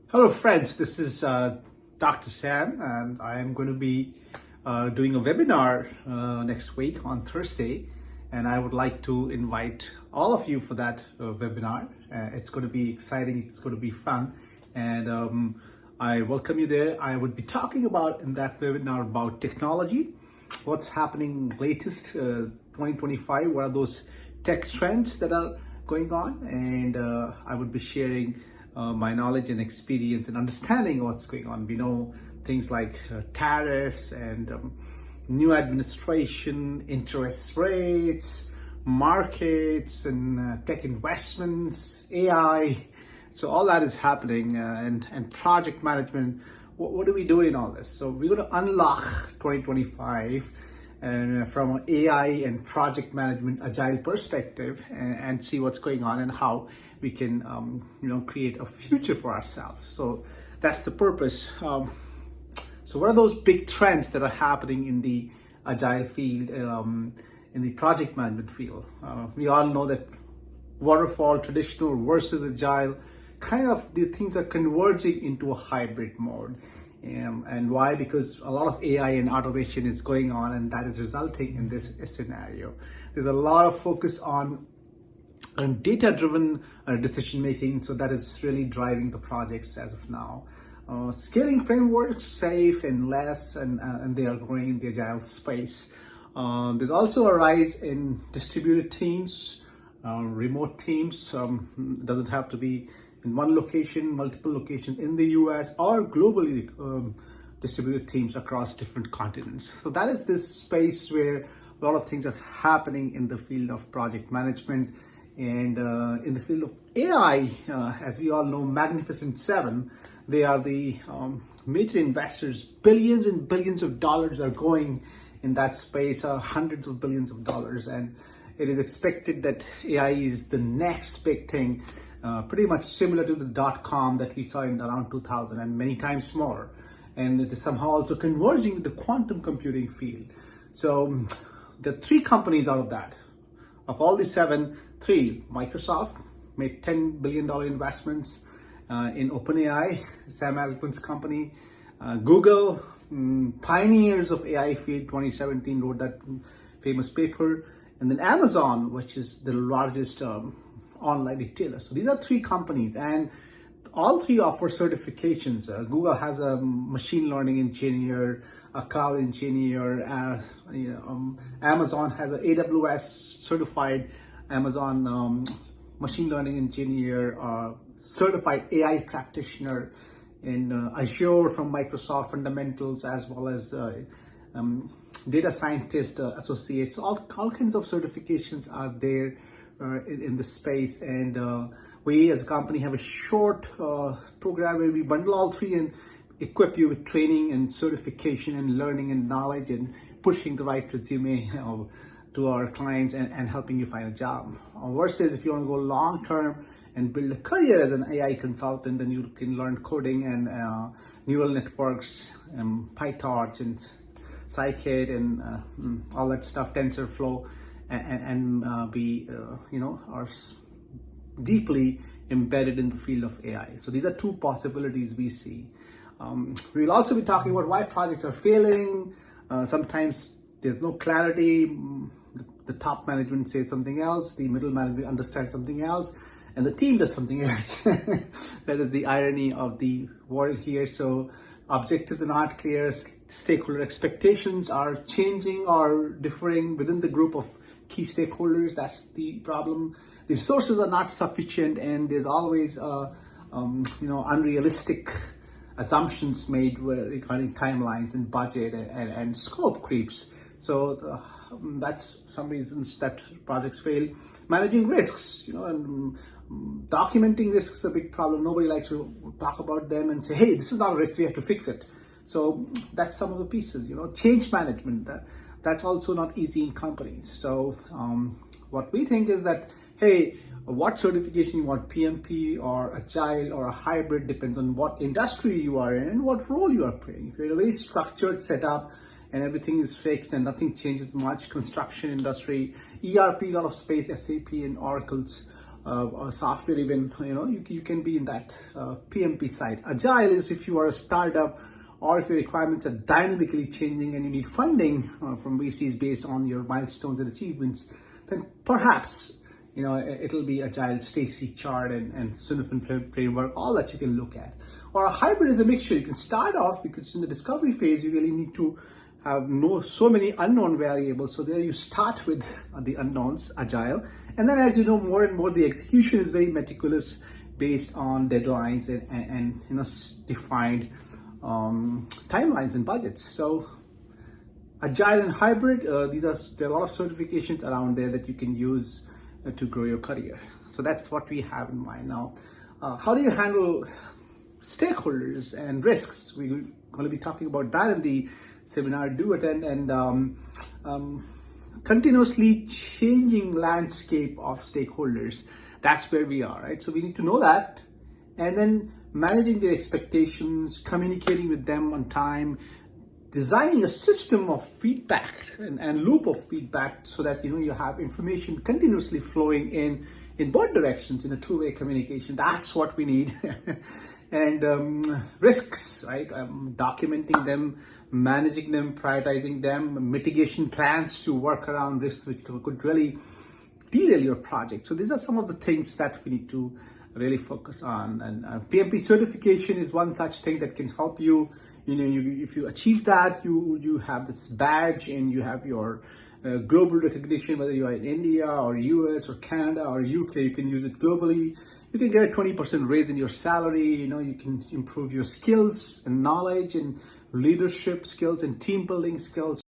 Hello friends, this is Dr. Sam and I am going to be doing a webinar next week on Thursday, and I would like to invite all of you for that webinar. It's going to be exciting, it's going to be fun, and I welcome you there. I would be talking about in that webinar about technology, what's happening latest 2025, what are those tech trends that are going on, and I would be sharing my knowledge and experience and understanding what's going on. We know things like tariffs and new administration, interest rates, markets, and tech investments, AI. So all that is happening, and project management. What do we do in all this? So we're going to unlock 2025 and from an AI and project management agile perspective, and see what's going on and how we can create a future for ourselves. So that's the purpose. So what are those big trends that are happening in the agile field, in the project management field? We all know that waterfall, traditional versus agile, kind of the things are converging into a hybrid mode. And why? Because a lot of AI and automation is going on, and that is resulting in this scenario. There's a lot of focus on data-driven decision making, so that is really driving the projects as of now. Scaling frameworks, safe and less, and they are growing in the agile space. There's also a rise in distributed teams, remote teams. Doesn't have to be in one location, multiple locations in the US or globally, distributed teams across different continents. So that is this space where a lot of things are happening in the field of project management. And in the field of AI, as we all know, Magnificent Seven, they are the major investors. Billions and billions of dollars are going in that space, hundreds of billions of dollars. And it is expected that AI is the next big thing, pretty much similar to the .com that we saw in around 2000 and many times more. And it is somehow also converging with the quantum computing field. So the three companies out of that, of all the seven, Microsoft made $10 billion investments in OpenAI, Sam Altman's company. Google, pioneers of AI field, 2017 wrote that famous paper. And then Amazon, which is the largest online retailer. So these are three companies, and all three offer certifications. Google has a machine learning engineer, a cloud engineer. Amazon has an AWS certified Amazon machine learning engineer, certified AI practitioner, in Azure from Microsoft fundamentals, as well as data scientist associates. All kinds of certifications are there in the space, and we as a company have a short program where we bundle all three and equip you with training and certification and learning and knowledge and pushing the right resume to our clients and helping you find a job. Versus if you want to go long term and build a career as an AI consultant, then you can learn coding and neural networks and PyTorch and Scikit and all that stuff, TensorFlow, and be are deeply embedded in the field of AI. So these are two possibilities we see. We'll also be talking about why projects are failing. Sometimes there's no clarity. The top management says something else, the middle management understands something else, and the team does something else. That is the irony of the world here. So objectives are not clear, stakeholder expectations are changing or differing within the group of key stakeholders. That's the problem. The resources are not sufficient, and there's always unrealistic assumptions made regarding timelines and budget and scope creeps. So that's some reasons that projects fail. Managing risks, and documenting risks is a big problem. Nobody likes to talk about them and say, hey, this is not a risk, we have to fix it. So that's some of the pieces. Change management, that's also not easy in companies. So what we think is that, hey, what certification you want, PMP or Agile or a hybrid, depends on what industry you are in and what role you are playing. If you're in a very structured setup and everything is fixed and nothing changes much, construction industry, ERP, a lot of space, SAP and Oracle's or software even, you can be in that PMP side. Agile is if you are a startup or if your requirements are dynamically changing and you need funding from VCs based on your milestones and achievements, then perhaps it'll be Agile, Stacy chart and Sunifin framework, all that you can look at. Or a hybrid is a mixture. You can start off because in the discovery phase, you really need to have so many unknown variables. So there you start with the unknowns, Agile. And then as you know more and more, the execution is very meticulous based on deadlines and defined timelines and budgets. So Agile and hybrid, there are a lot of certifications around there that you can use to grow your career. So that's what we have in mind now. How do you handle stakeholders and risks? We're going to be talking about that in the seminar. Do attend. And continuously changing landscape of stakeholders. That's where we are, right? So we need to know that, and then managing their expectations, communicating with them on time, designing a system of feedback and loop of feedback so that you have information continuously flowing in both directions in a two-way communication. That's what we need. And risks, right? Documenting them, managing them, prioritizing them, mitigation plans to work around risks which could really derail your project. So these are some of the things that we need to really focus on. And PMP certification is one such thing that can help you. If you achieve that, you have this badge and you have your global recognition, whether you are in India or US or Canada or UK, you can use it globally. You can get a 20% raise in your salary. You can improve your skills and knowledge and leadership skills and team building skills.